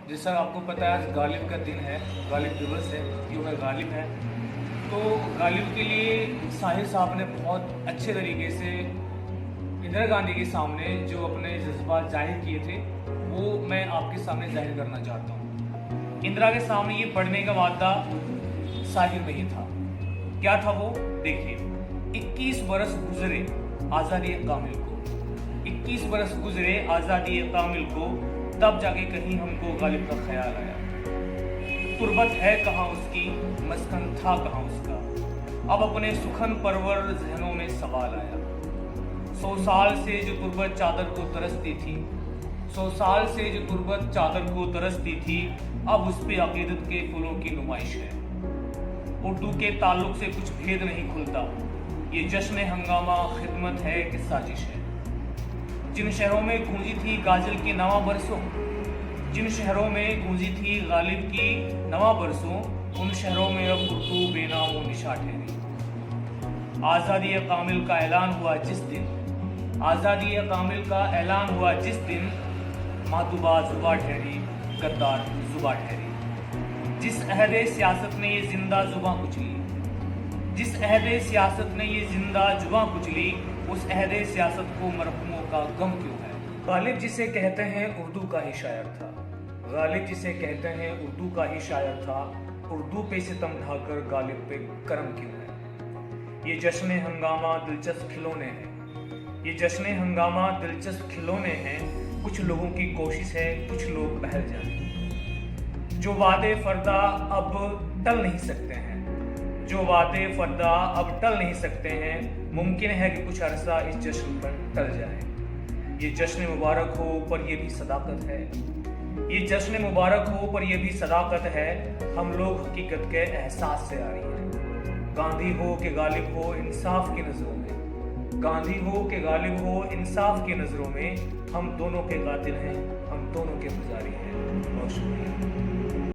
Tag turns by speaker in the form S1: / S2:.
S1: جیسا آپ کو پتہ ہے آج غالب کا دن ہے، غالب دیوس ہے، یوم غالب ہے. تو غالب کے لیے ساحر صاحب نے بہت اچھے طریقے سے اندرا گاندھی کے سامنے جو اپنے جذبات ظاہر کیے تھے وہ میں آپ کے سامنے ظاہر کرنا چاہتا ہوں. اندرا کے سامنے یہ پڑھنے کا وعدہ ساحر میں ہی تھا. کیا تھا وہ؟ دیکھیے، 21 برس گزرے آزادی کامل کو، 21 برس گزرے آزادی کامل کو، تب جا کے کہیں ہم کو غالب کا خیال آیا. تربت ہے کہاں اس کی، مسکن تھا کہاں اس کا، اب اپنے سخن پرور ذہنوں میں سوال آیا. 100 سال سے جو تربت چادر کو ترستی تھی، 100 سال سے جو تربت چادر کو ترستی تھی، اب اس پہ عقیدت کے پھولوں کی نمائش ہے. اردو کے تعلق سے کچھ بھید نہیں کھلتا، یہ جشن ہنگامہ خدمت ہے کہ سازش ہے. جن شہروں میں گونجی تھی غازل کی نواں برسوں، جن شہروں میں گونجی تھی غالب کی نواں برسوں، ان شہروں میں اب اردو بے نام و نشاں ٹھہری. آزادی کامل کا اعلان ہوا جس دن، آزادی کامل کا اعلان ہوا جس دن، ماتوبہ زباں ٹھہری، غدار زباں ٹھہری. جس عہد سیاست نے یہ زندہ زباں کچلی، جس عہد سیاست نے یہ زندہ زباں کچلی، اس عہد سیاست کو مرحوموں کا غم کیوں ہے. غالب جسے کہتے ہیں اردو کا ہی شاعر تھا، غالب جسے کہتے ہیں اردو کا ہی شاعر تھا، اردو پہ ستم ڈھا کر غالب پہ کرم کیوں ہے. یہ جشن ہنگامہ دلچسپ کھلونے ہیں، یہ جشن ہنگامہ دلچسپ کھلونے ہیں، کچھ لوگوں کی کوشش ہے کچھ لوگ بہل جائیں. جو وعدے فردا اب ٹل نہیں سکتے ہیں، جو وعدے فردا اب ٹل نہیں سکتے ہیں، ممکن ہے کہ کچھ عرصہ اس جشن پر ٹل جائے. یہ جشن مبارک ہو پر یہ بھی صداقت ہے، یہ جشن مبارک ہو پر یہ بھی صداقت ہے. ہم لوگ حقیقت کے احساس سے آ رہی ہیں. گاندھی ہو کہ غالب ہو انصاف کی نظروں میں، گاندھی ہو کہ غالب ہو انصاف کی نظروں میں، ہم دونوں کے قاتل ہیں، ہم دونوں کے پجاری ہیں. بہت شکریہ.